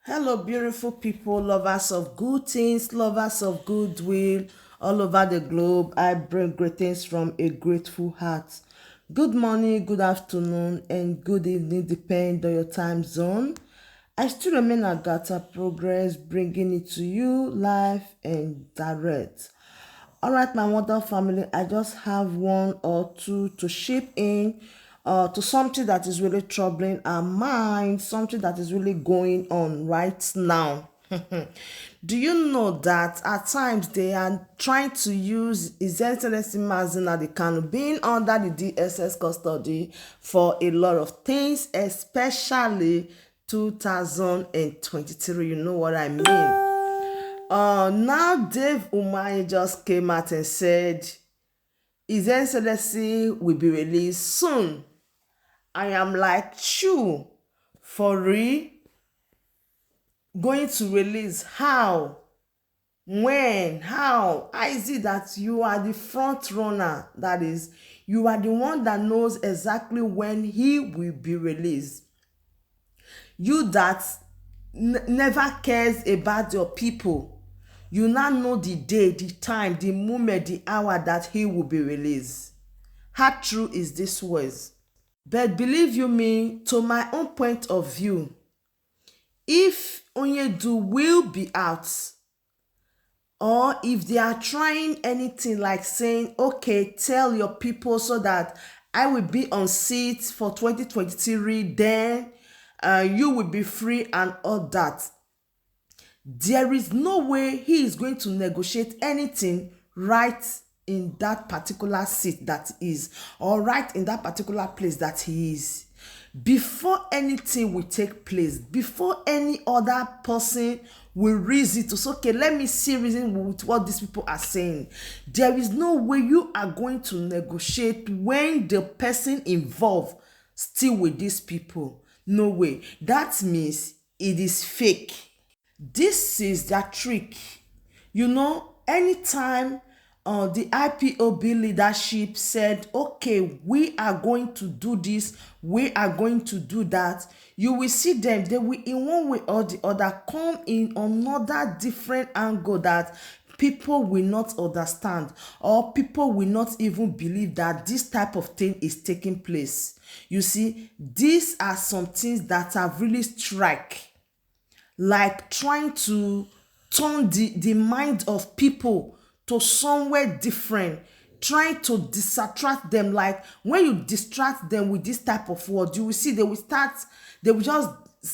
Hello, beautiful people, lovers of good things, lovers of goodwill, all over the globe. I bring greetings from a grateful heart. Good morning, good afternoon, and good evening, depending on your time zone. I still remain AGATHA Progress, bringing it to you live and direct. All right, my mother family, I just have one or two to chip in to something that is really troubling our mind, something that is really going on right now. Do you know that at times they are trying to use His Excellency Nnamdi Kanu being under the DSS custody for a lot of things, especially 2023? You know what I mean? Now Dave Umahi just came out and said His Excellency will be released soon. I am like, chew, for real? Going to release? How? When? How is it that you are the front runner? That is, you are the one that knows exactly when he will be released. You that never cares about your people, you now know the day, the time, the moment, the hour that he will be released. How true is this words? But believe you me, to my own point of view, if Onyedu will be out, or if they are trying anything like saying, okay, tell your people so that I will be on seat for 2023, then you will be free and all that, there is no way he is going to negotiate anything right in that particular seat that is, or right in that particular place that he is. Before anything will take place, before any other person will reason to say, okay, let me see reason with what these people are saying, there is no way you are going to negotiate when the person involved still with these people. No way. That means it is fake. This is their trick. You know, anytime the IPOB leadership said, okay, we are going to do this, we are going to do that, you will see them, they will in one way or the other come in another different angle that people will not understand, or people will not even believe that this type of thing is taking place. You see, these are some things that have really strike, like trying to turn the mind of people to somewhere different, trying to distract them. Like when you distract them with this type of word, you will see they will just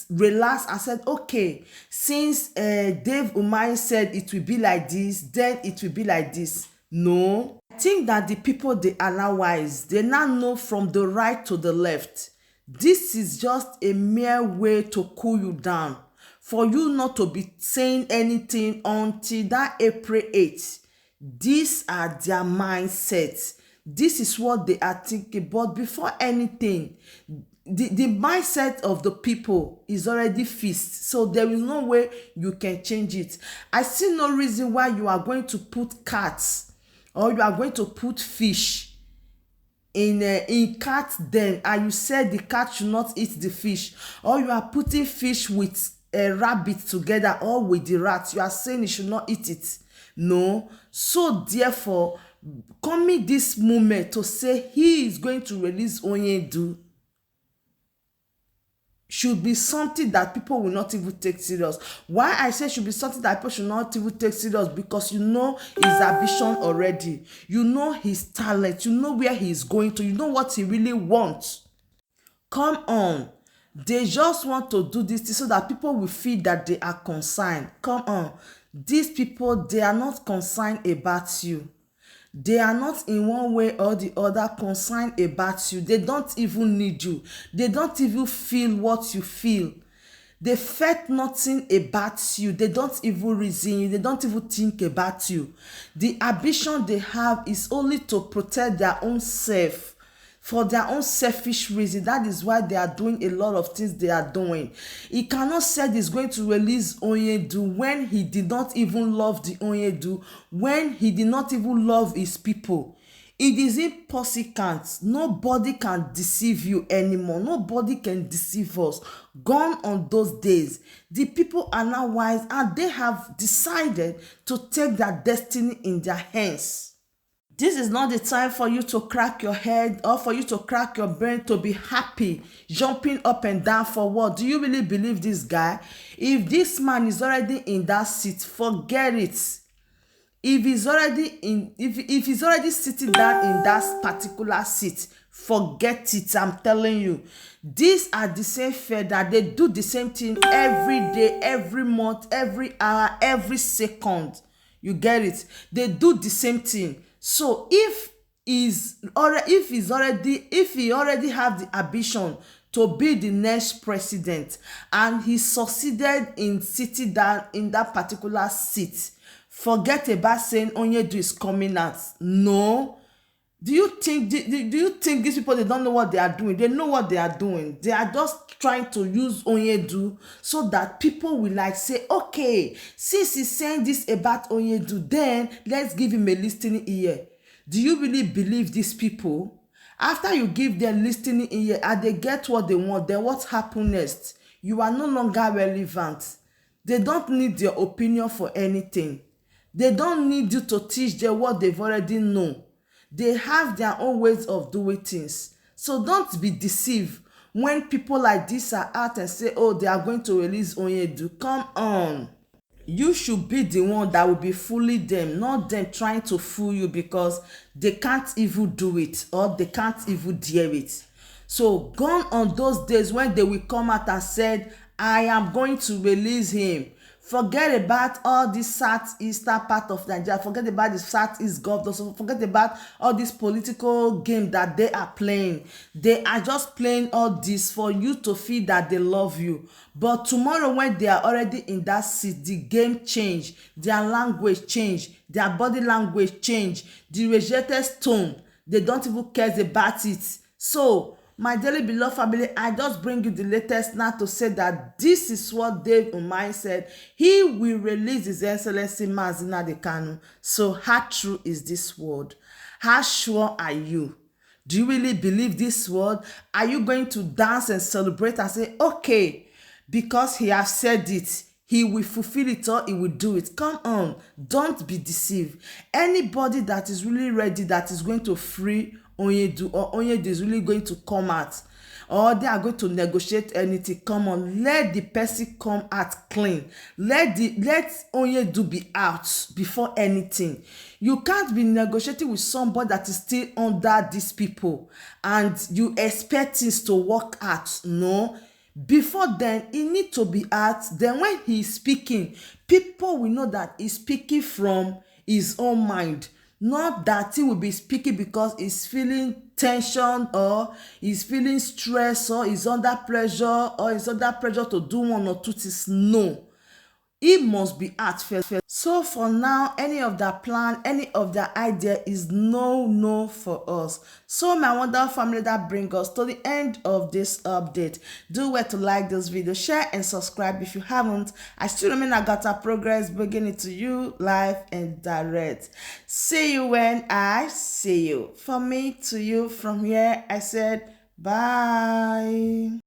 relax and said, okay, since Dave Umahi said it will be like this, then it will be like this. No, I think that the people, they are wise, they now know from the right to the left. This is just a mere way to cool you down, for you not to be saying anything until that April 8th. These are their mindsets. This is what they are thinking. But before anything, the mindset of the people is already fixed. So there is no way you can change it. I see no reason why you are going to put cats, or you are going to put fish in cat den, and you said the cat should not eat the fish, or you are putting fish with a rabbit together, or with the rat, you are saying it should not eat it. No. So therefore, coming this moment to say he is going to release Onyedu should be something that people will not even take serious. Why I say should be something that people should not even take serious? Because you know his ambition already, you know his talent, you know where he is going to, you know what he really wants. Come on, they just want to do this so that people will feel that they are concerned. Come on, these people, they are not concerned about you. They are not in one way or the other concerned about you. They don't even need you. They don't even feel what you feel. They felt nothing about you. They don't even reason you. They don't even think about you. The ambition they have is only to protect their own self, for their own selfish reason. That is why they are doing a lot of things they are doing. He cannot say he's going to release Onyedu when he did not even love the Onyedu, when he did not even love his people. It is impossible. Nobody can deceive you anymore. Nobody can deceive us. Gone on those days. The people are now wise and they have decided to take their destiny in their hands. This is not the time for you to crack your head or for you to crack your brain to be happy, jumping up and down for what? Do you really believe this guy? If this man is already in that seat, forget it. If he's already if he's already sitting down in that particular seat, forget it. I'm telling you. These are the same fair that they do the same thing every day, every month, every hour, every second. You get it? They do the same thing. So if he already have the ambition to be the next president and he succeeded in sitting down in that particular seat, forget about saying Onyedu is coming out. No. Do you think these people, they don't know what they are doing? They know what they are doing. They are just trying to use Onyedu so that people will like say, okay, since he's saying this about Onyedu, then let's give him a listening ear. Do you really believe these people? After you give them listening ear and they get what they want, then what happens next? You are no longer relevant. They don't need your opinion for anything. They don't need you to teach them what they've already known. They have their own ways of doing things. So don't be deceived when people like this are out and say, oh, they are going to release Onyedu. Come on. You should be the one that will be fooling them, not them trying to fool you because they can't even do it or they can't even dare it. So gone on those days when they will come out and said, I am going to release him. Forget about all this southeastern part of Nigeria. Forget about the southeast governors. Forget about all this political game that they are playing. They are just playing all this for you to feel that they love you. But tomorrow when they are already in that seat, the game change, their language change, their body language change, the rejected tone. They don't even care about it. So my dearly beloved family, I just bring you the latest now to say that this is what Dave Umahi said. He will release His Excellency Nnamdi Kanu. So how true is this word? How sure are you? Do you really believe this word? Are you going to dance and celebrate and say, okay, because he has said it, he will fulfill it or he will do it? Come on, don't be deceived. Anybody that is really ready, that is going to free Onyedu, or Onyedu is really going to come out, or they are going to negotiate anything, come on, let the person come out clean. Let Onyedu be out before anything. You can't be negotiating with somebody that is still under these people and you expect things to work out. No. Before then, he need to be out. Then when he is speaking, people will know that he's speaking from his own mind. Not that he will be speaking because he's feeling tension or he's feeling stress or he's under pressure or he's under pressure to do one or two things. No. He must be at first. So for now, any of that plan, any of that idea is no for us. So my wonderful family, that brings us to the end of this update. Do well to like this video, share and subscribe if you haven't. I still remain AGATHA Progress, bringing it to you live and direct. See you when I see you. From me to you, from here, I said bye.